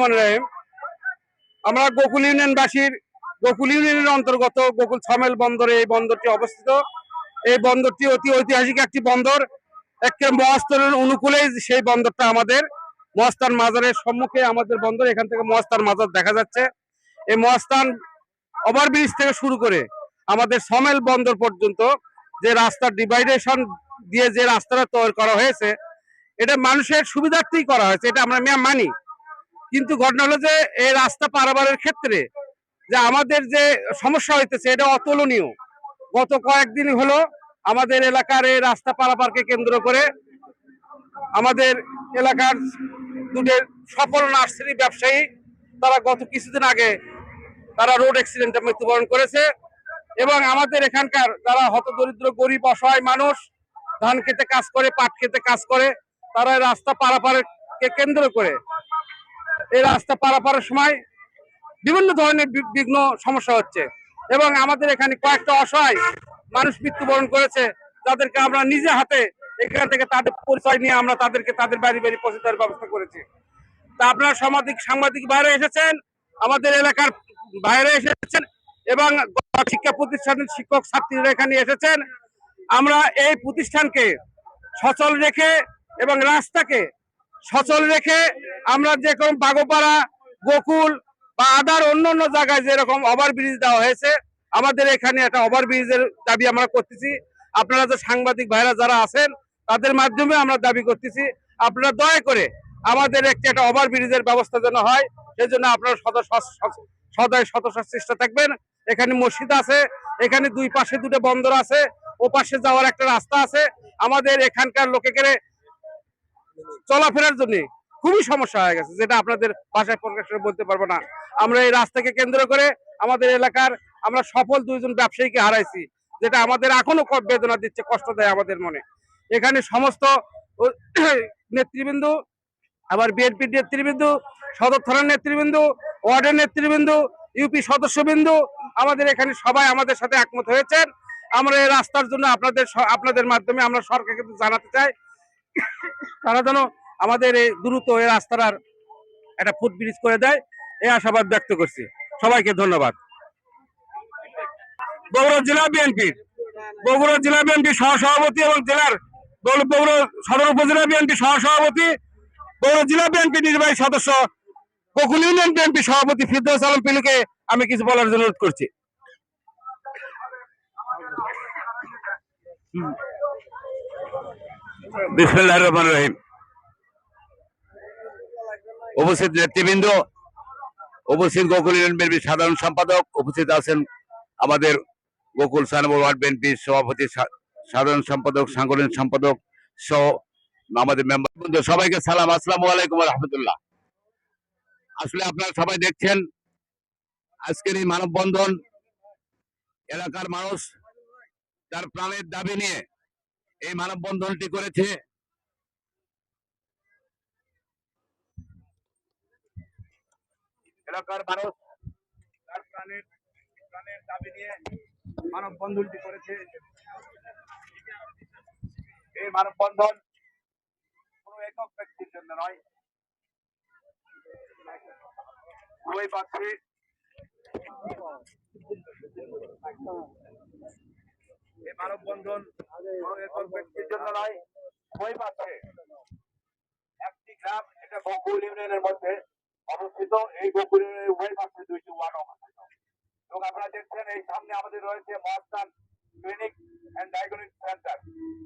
রহমানির রহিম। আমরা গোকুল ইউনিয়নবাসীর গোকুল ইউনিয়নের অন্তর্গত গোকুল ছমেল বন্দরে এই বন্দরটি অবস্থিত। এই বন্দরটি অতি ঐতিহাসিক একটি বন্দর। একটা মহাস্থানের অনুকূলেই সেই বন্দরটা আমাদের। মহাস্থান মাজারের সম্মুখে আমাদের বন্দর। এখান থেকে মহাস্থান মাজার দেখা যাচ্ছে। এই মহাস্থান ওভারব্রিজ থেকে শুরু করে আমাদের ছমেল বন্দর পর্যন্ত যে রাস্তার ডিভাইডেশন দিয়ে যে রাস্তাটা তৈরি করা হয়েছে, এটা মানুষের সুবিধার্থেই করা হয়েছে, এটা আমরা মানি। কিন্তু ঘটনা হলো যে এই রাস্তা পারাপারের ক্ষেত্রে যে আমাদের যে সমস্যা হইতেছে এটা অতুলনীয়। গত কয়েকদিন হলো আমাদের এলাকার এই রাস্তা পারাপারকে কেন্দ্র করে আমাদের এলাকার দুটো সফল নার্সারি ব্যবসায়ী তারা গত কিছুদিন আগে তারা রোড অ্যাক্সিডেন্টে মৃত্যুবরণ করেছে। এবং আমাদের এখানকার যারা হতদরিদ্র গরিব অসহায় মানুষ ধান খেতে কাজ করে, পাট খেতে কাজ করে, তারা রাস্তা পারাপারকে কেন্দ্র করে এই রাস্তা পারাপারের সময় বিভিন্ন ধরনের বিঘ্ন সমস্যা হচ্ছে। এবং আমাদের এখানে কয়েকটা অসহায় মানুষ মৃত্যুবরণ করেছে, যাদেরকে আমরা নিজে হাতে এখান থেকে তাদের পরিচয় নিয়ে আমরা তাদেরকে তাদের বাড়ি বাড়ি পৌঁছে দেওয়ার ব্যবস্থা করেছি। তা আপনারা সাংবাদিক বাইরে এসেছেন, আমাদের এলাকার বাইরে এসেছেন এবং শিক্ষা প্রতিষ্ঠানের শিক্ষক ছাত্রীরা এখানে এসেছেন। আমরা এই প্রতিষ্ঠানকে সচল রেখে এবং রাস্তাকে সচল রেখে আমরা যেরকম বাগোপাড়া, গোকুল বা আদার অন্য জায়গায় যেরকম ওভারব্রিজ দেওয়া হয়েছে, আমাদের এখানে একটা ওভারব্রিজের দাবি আমরা করতেছি। আপনারা যে সাংবাদিক ভাইরা যারা আছেন তাদের মাধ্যমে আমরা দাবি করতেছি, আপনারা দয়া করে আমাদের একটা ওভারব্রিজের ব্যবস্থা যেন হয়, সেই জন্য আপনারা সদয় চেষ্টা থাকবেন। এখানে মসজিদ আছে, এখানে দুই পাশে দুটো বন্দর আছে, ও পাশে যাওয়ার একটা রাস্তা আছে। আমাদের এখানকার লোকের চলাফেরার জন্য খুবই সমস্যা হয়ে গেছে, যেটা আপনাদের ভাষায় প্রকাশ করে বলতে পারবো না। আমরা এই রাস্তাকে কেন্দ্র করে আমাদের এলাকার আমরা সফল দুইজন ব্যবসায়ীকে হারাইছি, যেটা আমাদের এখনো বেদনা দিচ্ছে, কষ্ট দেয় আমাদের মনে। এখানে সমস্ত নেতৃবৃন্দ, আবার বিএনপির নেতৃবৃন্দ, সদর থানার নেতৃবৃন্দ, ওয়ার্ডের নেতৃবৃন্দ, ইউপি সদস্যবৃন্দ, আমাদের এখানে সবাই আমাদের সাথে একমত হয়েছেন। আমরা এই রাস্তার জন্য আপনাদের মাধ্যমে আমরা সরকারকে জানাতে চাই, তারা যেন আমাদের এই দ্রুত এই রাস্তার একটা ফুটব্রিজ করে দেয়, এই আশাবাদ ব্যক্ত করছি। সবাইকে ধন্যবাদ। বগুড়া জেলা বিএনপি সহসভাপতি এবং জেলার বগুড়া সদর উপজেলা বিএনপি সহসভাপতি, বগুড়া জেলা বিএনপি নির্বাহী সদস্য, গোকুল ইউনিয়ন বিএনপি সভাপতি ফিরদৌস আলম পিলুকে আমি কিছু বলার জন্য অনুরোধ করছি। বিসমিল্লাহির রহমানির রহিম। উপস্থিত নেতৃবৃন্দ, উপস্থিত গোকুল ইউনিয়ন বিএনপি সাধারণ সম্পাদক, উপস্থিত আছেন আমাদের গোকুল 6 নম্বর ওয়ার্ড বিএনপি সভাপতি, সাধারণ সম্পাদক, সাংগঠনিক সম্পাদক সহ আমাদের মেম্বার, সবাইকে সালাম, আসসালামু আলাইকুম ওয়া রাহমাতুল্লাহ। আসলে আপনারা সবাই দেখছেন আজকের এই মানববন্ধন, এলাকার মানুষ তার প্রাণের দাবি নিয়ে এই মানববন্ধনটি করেছে। এলাকার মানুষ তার প্রাণের দাবি নিয়ে মানববন্ধনটি করেছে। এই মানববন্ধন কোনো একক ব্যক্তির জন্য নয়, উভয় পক্ষে এই মানববন্ধন কোনো একক ব্যক্তির জন্য নয়, উভয় পক্ষে একটি গ্রাম, এটা গোকুল ইউনিয়নের মধ্যে অবস্থিত। এই গোকুল ইউনিয়নের উভয় পক্ষে 2টি ওয়ার্ড অবস্থিত। এবং আপনারা দেখছেন এই সামনে আমাদের রয়েছে Mahasthan clinic and diagnostic centre.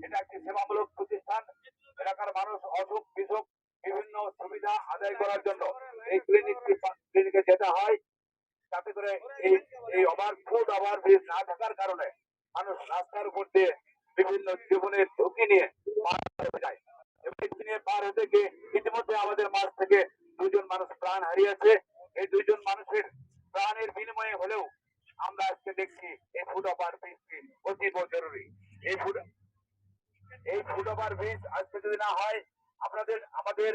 এটা একটি সেবামূলক প্রতিষ্ঠান। এলাকার মানুষ অসুখ বিসুখ বিভিন্ন সুবিধা আদায় করার জন্য এই ক্লিনিকে যেতে হয়। তাতে করে এই ওভারব্রিজ না থাকার কারণে মানুষ রাস্তার উপর দিয়ে বিভিন্ন জীবনের ঝুঁকি নিয়ে পার হয়ে যায়। পার হতে গিয়ে ইতিমধ্যে আমাদের মাঝ থেকে 2জন মানুষ প্রাণ হারিয়েছে। এই 2জন মানুষের প্রাণের বিনিময়ে হলেও আমরা আজকে দেখছি এই ফুট ওভার ব্রিজটি অতীব জরুরি। এই ফুট ওভার ব্রিজ আজকে যদি না হয়, আমাদের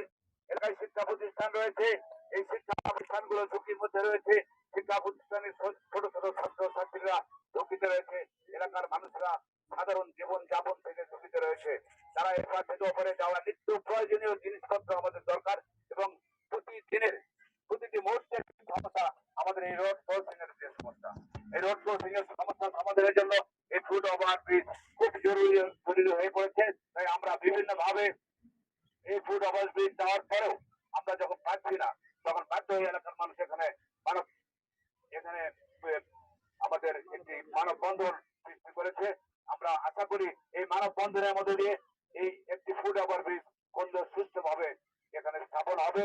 এলাকায় শিক্ষা প্রতিষ্ঠান রয়েছে, এই শিক্ষা প্রতিষ্ঠানগুলো ঝুঁকির মধ্যে রয়েছে। শিক্ষা প্রতিষ্ঠানের ছোট ছোট ছাত্র ছাত্রীরা ঝুঁকিতে রয়েছে, এলাকার মানুষরা সাধারণ জীবন যাপন থেকে ঝুঁকিতে রয়েছে। তারা এরপর থেকে ওপরে যাওয়া নিত্য প্রয়োজনীয় জিনিসপত্র আমাদের দরকার এবং প্রতিদিনের এই রোড ক্রসিং এর যে সমস্যা, এই রোড ক্রসিং এর সমস্যা সমাধানের জন্য এই ফুট ওভার ব্রিজ খুব জরুরি হয়ে পড়েছে। তাই আমরা বিভিন্ন ভাবে এই ফুট ওভার ব্রিজ দেওয়ার পরেও আমরা যখন পাচ্ছি না, তখন বাধ্য হয়ে এলাকার মানুষ এখানে মানব এখানে আমাদের একটি মানববন্ধন সৃষ্টি করেছে। আমরা আশা করি এই মানববন্ধনের মধ্যে দিয়ে এই একটি ফুট ওভার ব্রিজ সুস্থভাবে এখানে স্থাপন হবে